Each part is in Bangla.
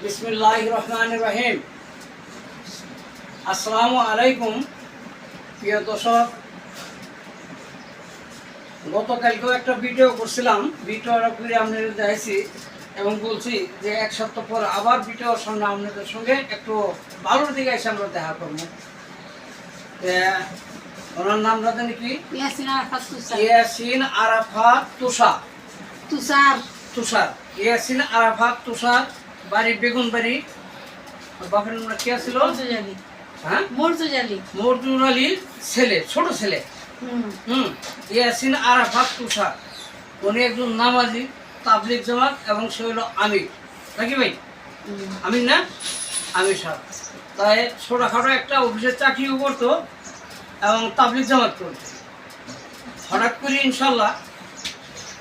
বিসমিল্লাহির রহমানির রহিম। আসসালামু আলাইকুম প্রিয় দর্শক, গতকালকেও একটা ভিডিও করছিলাম, ভিডিওটা করে আপনাদের দেখাইছি এবং বলছি যে এক সপ্তাহ পর আবার ভিডিওর সামনে আপনাদের সঙ্গে একটু ভালোর দিকে এসে আমরা দেখা করবো। ওনার নামটা জানি কি? ইয়াসিন আরাফাত তুষার। ইয়াসিন আরাফাত তুষার, বাড়ি বেগুনবাড়ি। বাপের নামটা কি ছিল? হ্যাঁ, মর্জুর আলীর ছেলে, ছোট ছেলে। ইয়াসিন আরাফাত তুষার, উনি একজন নামাজি, তাবলিগ জামাত, এবং সে হলো আমির। নাকি ভাই? আমির না? আমির সাহেব। তাই ছোটখাটো একটা অফিসের চাকরিও করতো এবং তাবলিগ জামাত করতো। হঠাৎ করে ইনশাল্লাহ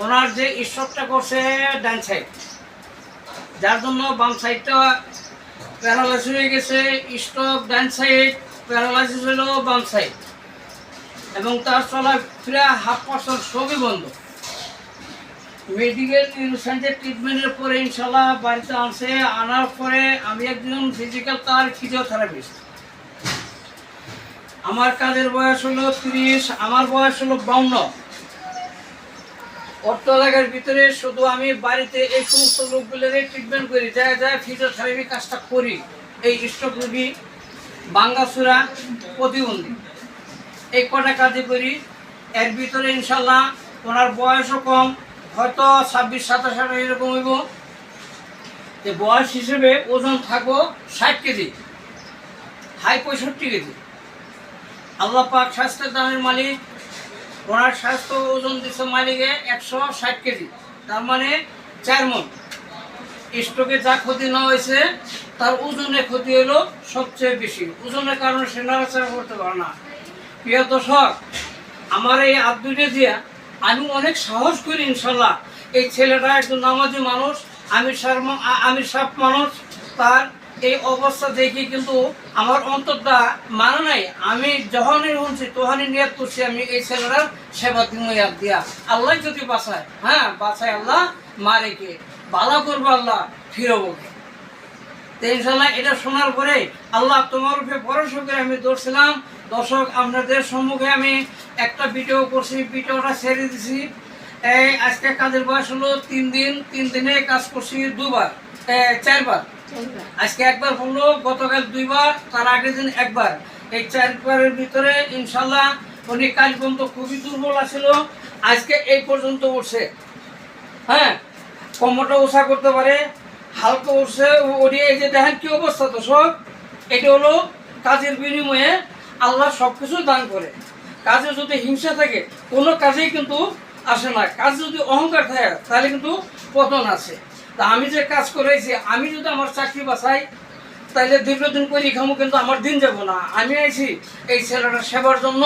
ওনার যে ঈশ্বরটা করছে ডান সাইড, যার জন্য বাম সাইডটা প্যারালাইসিস হয়ে গেছে। স্ট্রোক ডান সাইড, প্যারালাইসিস হলো বাম সাইড, এবং তার চলাফেরা 1/2% সবই বন্ধ। মেডিকেল নিউরোসায়েন্সের ট্রিটমেন্টের পরে ইনশাল্লাহ বাড়িতে আনছে। আনার পরে আমি একজন ফিজিক্যাল তার ফিজিওথেরাপিস্ট। আমার কাজের বয়স হলো 30, আমার বয়স হলো 52। অর্থ এলাকার ভিতরে শুধু আমি বাড়িতে এই সমস্ত লোকগুলোর ট্রিটমেন্ট করি, যায় ফিজিওথেরাপি কাজটা করি। এই স্ট্রোক রোগী, ভাঙ্গাচোরা, প্রতিবন্ধী, এই কটা কাজে করি। এর ভিতরে ইনশাল্লাহ ওনার বয়সও কম, হয়তো 26-27 এরকম হইব। যে বয়স হিসেবে ওজন থাকবো 60 কেজি, হাই 65 কেজি। আল্লাহ পাক স্বাস্থ্যের দানের মালিক। ওনার স্বাস্থ্য ওজন দিচ্ছে মালিকে 160 কেজি, তার মানে 4 মণ। স্ট্রোকে যা ক্ষতি না হয়েছে তার ওজনের ক্ষতি হলো সবচেয়ে বেশি। ওজনের কারণে সে নাড়াচাড়া করতে পারে না। প্রিয় দর্শক, আমার এই আব্দুলে দিয়া আমি অনেক সাহস করি ইনশাল্লাহ। এই ছেলেটা একজন নামাজি মানুষ, আমির সাহেব মানুষ। তার এই অবস্থা দেখে কিন্তু আমার অন্তরটা মানে নাই। আমি যখনই শুনছি তখনই নিয়ত করছি আমি এই ছেলেটার সেবা দিব দিয়া। আল্লাহ যদি বাঁচায়, হ্যাঁ বাঁচায় আল্লাহ, মারে কে বালা করবো আল্লাহ, ফিরবো কে। তো ইনশাল্লাহ এটা শোনার পরে আল্লাহ তোমার উপরে ভরসা করে আমি দৌড়ছিলাম। দর্শক, আপনাদের সম্মুখে আমি একটা ভিডিও করছি, ভিডিওটা ছেড়ে দিছি। এই আজকে কাজের বয়স হলো 3 দিন। 3 দিনে কাজ করছি 4বার। আজকে একবার হলো, গতকাল 2বার, তার আগের দিন একবার। এই 4বারের ভিতরে ইনশাল্লাহ উনি কাল পর্যন্ত খুবই দুর্বল আছিল, আজকে এই পর্যন্ত উঠছে। হ্যাঁ, কোমরটা উঁচা করতে পারে, হালকা উঠছে। ওটি এই যে দেখেন কি অবস্থা। তো সব এটা হলো কাজের বিনিময়ে আল্লাহ সব কিছু দান করে। কাজে যদি হিংসা থাকে কোনো কাজেই কিন্তু আসে না। কাজ যদি অহংকার থাকে তাহলে কিন্তু পতন আছে। তা আমি যে কাজ করেছি, আমি যদি আমার চাকরি বাঁচাই তাহলে দীর্ঘদিন করে খামো, কিন্তু আমার দিন যাব না। আমি আইছি এই ছেলেটার সেবার জন্য।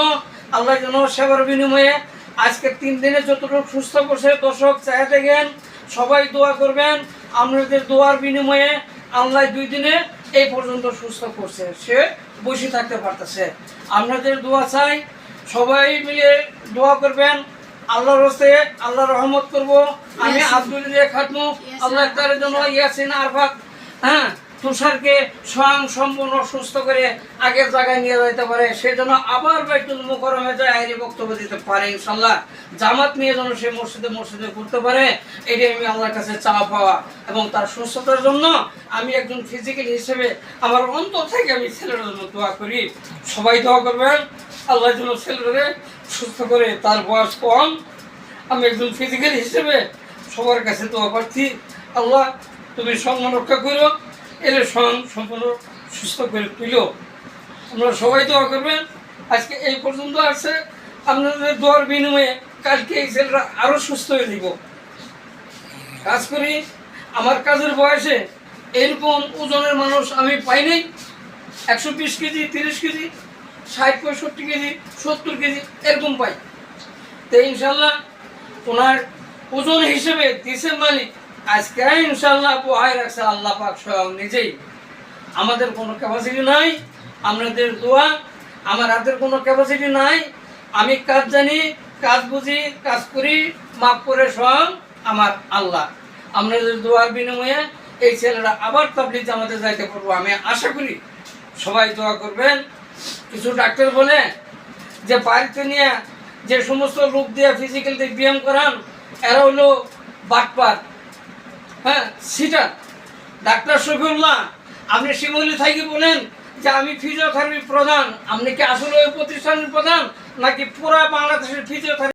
আল্লাহ যেন সেবার বিনিময়ে আজকে 3 দিনে যতটুকু সুস্থ করছে। দর্শক চাই দেখেন, সবাই দোয়া করবেন। আপনাদের দোয়ার বিনিময়ে আল্লাহ 2 দিনে এই পর্যন্ত সুস্থ করছে, সে বসে থাকতে পারতেছে। আপনাদের দোয়া চাই, সবাই মিলে দোয়া করবেন। আল্লাহর হস্তে আল্লাহ রহমত করব। আমি আব্দুল্লাহ খাটমু আল্লাহ তার জন্য ইয়াসিন আরাফাত তুষারকে স্বয়ং সম্পূর্ণ সুস্থ করে আগের জায়গায় নিয়ে যেতে পারে। সে যেন আবার বাইতুল মুকাররমে যায় আইরি বক্তব্য দিতে পারে ইনশাল্লাহ। জামাত নিয়ে যেন সে মসজিদে করতে পারে, এটাই আমি আল্লাহর কাছে চাওয়া পাওয়া। এবং তার সুস্থতার জন্য আমি একজন ফিজিক্যাল হিসেবে আমার অন্তর থেকে আমি ছেলেটার জন্য দোয়া করি। সবাই দোয়া করবেন আল্লাহ যেন ছেলেটাকে সুস্থ করে। তার বয়স কম, আমি একজন ফিজিক্যাল হিসেবে সবার কাছে দোয়া প্রার্থী। আল্লাহ তুমি সম্মান রক্ষা করো, এর সম্পূর্ণ সুস্থ করে তুল। আপনারা সবাই দোয়া করবেন। আজকে এই পর্যন্ত আছে, আপনাদের দোয়ার বিনিময়ে কালকে এই ছেলেরা আরও সুস্থ হয়ে দিব। কাজ করি, আমার কাজের বয়সে এরকম ওজনের মানুষ আমি পাই নাই। 120 কেজি, 30 কেজি, 60-65 কেজি, 70 কেজি এরকম পাই। তো ইনশাল্লাহ ওনার ওজন হিসেবে দিছে মালিক, আজকে ইনশাল্লাহ পোহায় রাখছে আল্লাহ পাক স্বয়ং নিজেই। আমাদের কোনো ক্যাপাসিটি নাই, আপনাদের দোয়া। আমার হাতের কোনো ক্যাপাসিটি নাই। আমি কাজ জানি, কাজ বুঝি, কাজ করি, মাফ করে স্বয়ং আমার আল্লাহ। আপনাদের দোয়ার বিনিময়ে এই ছেলেরা আবার তাবলীগ জামাতে যাইতে পারবো। আমি আশা করি সবাই দোয়া করবেন। কিছু ডাক্তার বলে যে বাড়িতে নিয়ে যে সমস্ত রোগ দিয়ে ফিজিক্যাল ব্যায়াম করান এরা হলো বাটপার, হ্যাঁ সিটার। ডাক্তার শফিউল্লাহ আপনি শিমুলি থাকি বলেন যে আমি ফিজিওথেরাপি প্রধান, আপনি কি আসলে ওই প্রতিষ্ঠানের প্রধান নাকি পুরা বাংলাদেশের ফিজিওথেরাপি